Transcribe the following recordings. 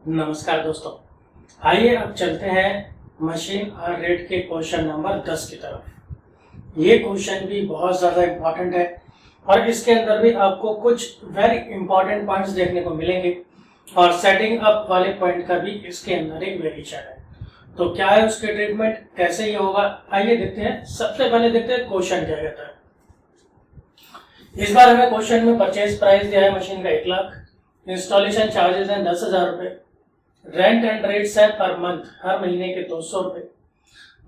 नमस्कार दोस्तों, आइए अब चलते हैं मशीन और रेट के क्वेश्चन नंबर 10 की तरफ। ये क्वेश्चन भी बहुत ज़्यादा इम्पॉर्टेंट है और इसके अंदर भी आपको कुछ वेरी इंपॉर्टेंट पॉइंट्स देखने को मिलेंगे और सेटिंग अप वाले पॉइंट का भी इसके अंदर एक वेरिएशन है। तो क्या है उसके ट्रीटमेंट, कैसे ये होगा, आइए देखते हैं। सबसे पहले देखते हैं क्वेश्चन क्या कहता है। इस बार हमें क्वेश्चन में परचेज प्राइस दिया है मशीन का 1 लाख, इंस्टॉलेशन चार्जेस हैं 10,000 रुपये, रेंट एंड रेट्स है पर मंथ हर महीने के 200 रुपये,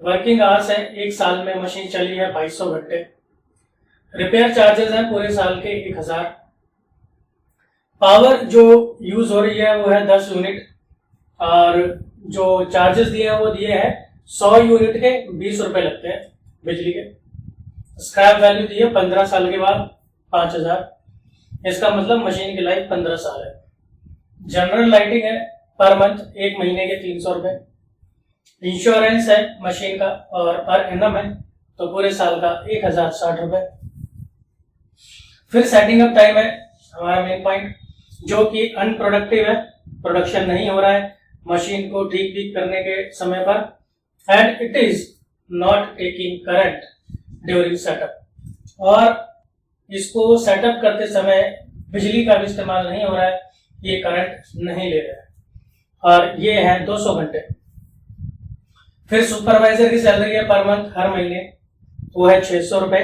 वर्किंग आवर्स है 1 साल में मशीन चली है 2200 घंटे, रिपेयर चार्जेस हैं पूरे साल के 1000, पावर जो यूज हो रही है वो है 10 यूनिट और जो चार्जेस दिए हैं वो दिए हैं 100 यूनिट के 20 रुपये लगते हैं बिजली के। स्क्रैप वैल्यू दी है 15 साल के बाद 5000, इसका मतलब मशीन की लाइफ 15 साल है। जनरल लाइटिंग है पर मंथ 1 महीने के 300 रुपये, इंश्योरेंस है मशीन का और पर एनम है तो पूरे साल का 1060 रुपये। फिर सेटिंग अप टाइम है हमारा मेन पॉइंट, जो कि अनप्रोडक्टिव है, प्रोडक्शन नहीं हो रहा है मशीन को ठीक करने के समय पर, and it is not taking current during setup, और इसको सेटअप करते समय बिजली का भी इस्तेमाल नहीं हो रहा है, ये करंट नहीं ले रहा है और ये है 200 घंटे। फिर सुपरवाइजर की सैलरी है पर मंथ हर महीने, वो है 600 रुपये,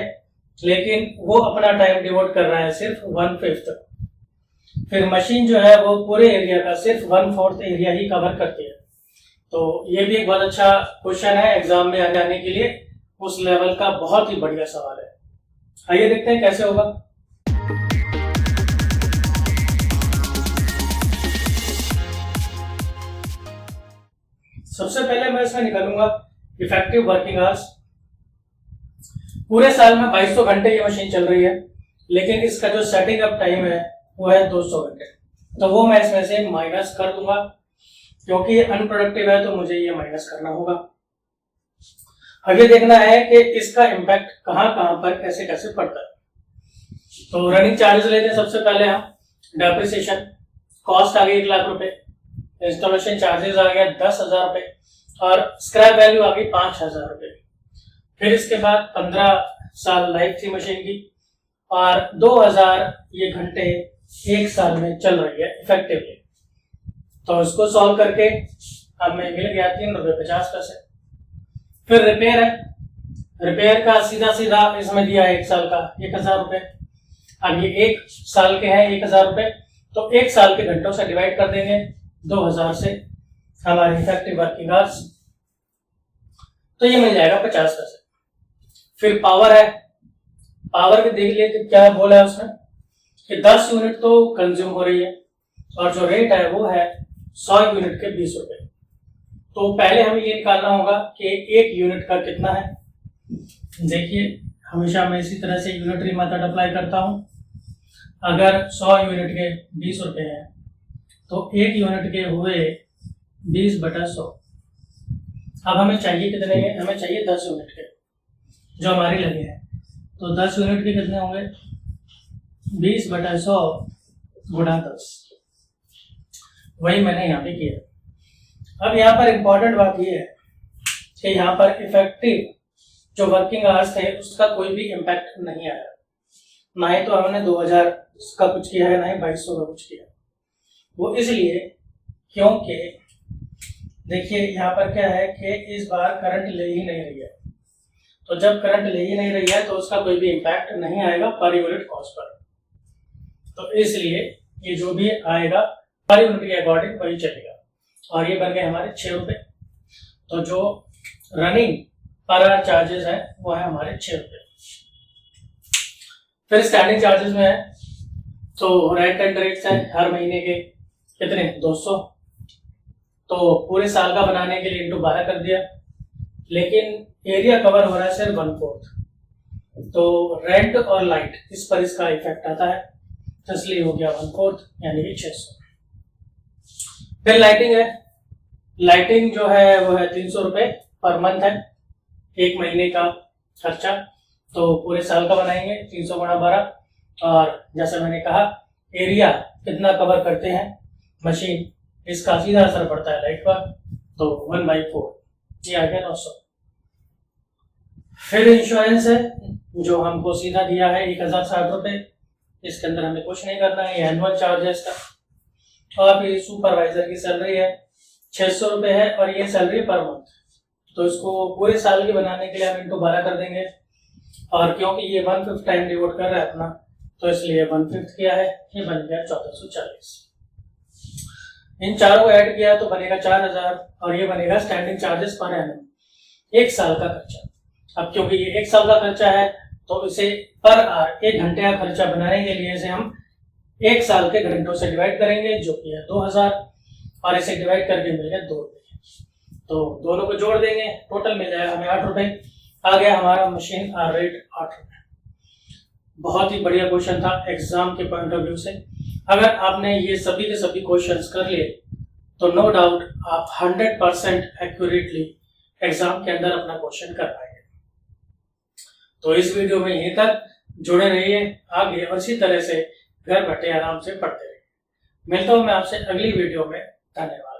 लेकिन वो अपना टाइम डिवोट कर रहा है सिर्फ 1/5। फिर मशीन जो है वो पूरे एरिया का सिर्फ 1/4 एरिया ही कवर करती है। तो ये भी एक बहुत अच्छा क्वेश्चन है एग्जाम में आने के लिए, उस लेवल का बहुत ही बढ़िया सवाल है। आइए देखते हैं कैसे होगा। सबसे पहले मैं इसमें निकालूंगा इफेक्टिव वर्किंग आवर्स। पूरे साल में 2200 घंटे ये मशीन चल रही है, लेकिन इसका जो सेटिंग अप टाइम है वो है 200 घंटे, तो वो मैं इसमें से माइनस कर दूंगा क्योंकि ये अनप्रोडक्टिव है तो मुझे ये माइनस करना होगा। आगे देखना है कि इसका इम्पैक्ट कहां कहां पर कैसे कैसे पड़ता है। तो रनिंग चार्जेस लेते हैं सबसे पहले हम। डेप्रिसिएशन कॉस्ट आ गई 1 लाख रुपए, इंस्टॉलेशन चार्जेस आ गया 10,000 रुपए और स्क्रैप वैल्यू आ गई 5,000 रुपए। फिर इसके बाद 15 साल लाइफ थी मशीन की और 2000 ये घंटे 1 साल में चल रही है इफेक्टिवली। तो इसको सॉल्व करके हमें मिल गया 3.50 रुपये। फिर रिपेयर है, रिपेयर का सीधा सीधा इसमें दिया है 1 साल का 1000 रुपये। अब ये 1 साल के हैं 1000 रुपये, तो 1 साल के घंटों से डिवाइड कर देंगे 2000 से हमारी इफेक्टिव वर्किंग आवर्स, तो ये मिल जाएगा 50 पैसे। फिर पावर है, पावर के देख लिए क्या बोला है उसने कि 10 यूनिट तो कंज्यूम हो रही है और जो रेट है वो है 100 यूनिट के 20 रुपए। तो पहले हमें ये निकालना होगा कि 1 यूनिट का कितना है। देखिए हमेशा मैं इसी तरह से यूनिटरी मेथड अप्लाई करता हूं। अगर 100 यूनिट के 20 रुपए हैं तो 1 यूनिट के हुए 20/100। अब हमें चाहिए कितने के, हमें चाहिए 10 यूनिट के जो हमारी लगे हैं, तो 10 यूनिट के कितने होंगे 20/100 गुणा 10, वही मैंने यहाँ पे किया। अब यहाँ पर इंपॉर्टेंट बात ये है कि यहाँ पर इफेक्टिव जो वर्किंग आवर्स थे उसका कोई भी इम्पैक्ट नहीं आया, ना ही तो हमने 2000 का कुछ किया है ना ही 2200 का कुछ किया। वो इसलिए क्योंकि देखिए यहाँ पर क्या है कि इस बार करंट ले ही नहीं रही है, तो जब करंट ले ही नहीं रही है तो उसका कोई भी इम्पैक्ट नहीं आएगा पर यूनिट कॉस्ट पर। तो इसलिए ये जो भी आएगा पर यूनिट के अकॉर्डिंग वही चलेगा और ये बन गए हमारे 6 रुपए। तो जो रनिंग पर आवर चार्जेस है वो है हमारे 6 रुपए। फिर स्टैंडिंग चार्जेस में है तो रेंट एंड रेट्स है हर महीने के कितने 200, तो पूरे साल का बनाने के लिए इंटू 12 कर दिया, लेकिन एरिया कवर हो रहा है सिर्फ 1/4, तो रेंट और लाइट इस पर इसका इफेक्ट आता है, तो इसलिए हो गया 1/4 यानी कि 600। फिर लाइटिंग है, लाइटिंग जो है वो है 300 रुपये पर मंथ है, 1 महीने का खर्चा, तो पूरे साल का बनाएंगे 300 गुणा 12, और जैसा मैंने कहा एरिया कितना कवर करते हैं मशीन इसका सीधा असर पड़ता है लाइट पर, तो 1/4 ये आ गया 900। फिर इंश्योरेंस है जो हमको सीधा दिया है 1060 रुपये, इसके अंदर हमें कुछ नहीं करना है, ये एनुअल चार्ज है इसका। और फिर सुपरवाइजर की सैलरी है 600 रुपये है, और ये सैलरी पर मंथ, तो इसको पूरे साल की बनाने के लिए हम इनको 12 कर देंगे, और क्योंकि ये 1/5 टाइम डिवोट कर रहा है अपना, तो इसलिए 1/5 किया है, ये बन गया 1440। इन चारों को ऐड किया तो बनेगा 4000, और ये बनेगा स्टैंडिंग चार्जेस पर एनम, एक साल का खर्चा। अब क्योंकि ये एक साल का खर्चा है, तो इसे पर आवर 1 घंटे का खर्चा बनाने के लिए इसे हम 1 साल के घंटों से डिवाइड करेंगे, जो कि है 2000, और इसे डिवाइड करके मिल गया 2 रुपये, तो दोनों को जोड़ देंगे, टोटल मिल जाएगा हमें 8 रुपये। आ गया हमारा मशीन रेट 8 रुपये। बहुत ही बढ़िया क्वेश्चन था एग्जाम के पॉइंट ऑफ व्यू से। अगर आपने ये सभी के सभी क्वेश्चंस कर लिए तो नो डाउट आप 100% एक्यूरेटली एग्जाम के अंदर अपना क्वेश्चन कर पाएंगे। तो इस वीडियो में यहीं तक, जुड़े रहिए आगे, और इसी तरह से घर बैठे आराम से पढ़ते रहिए। मिलता हूं मैं आपसे अगली वीडियो में। धन्यवाद।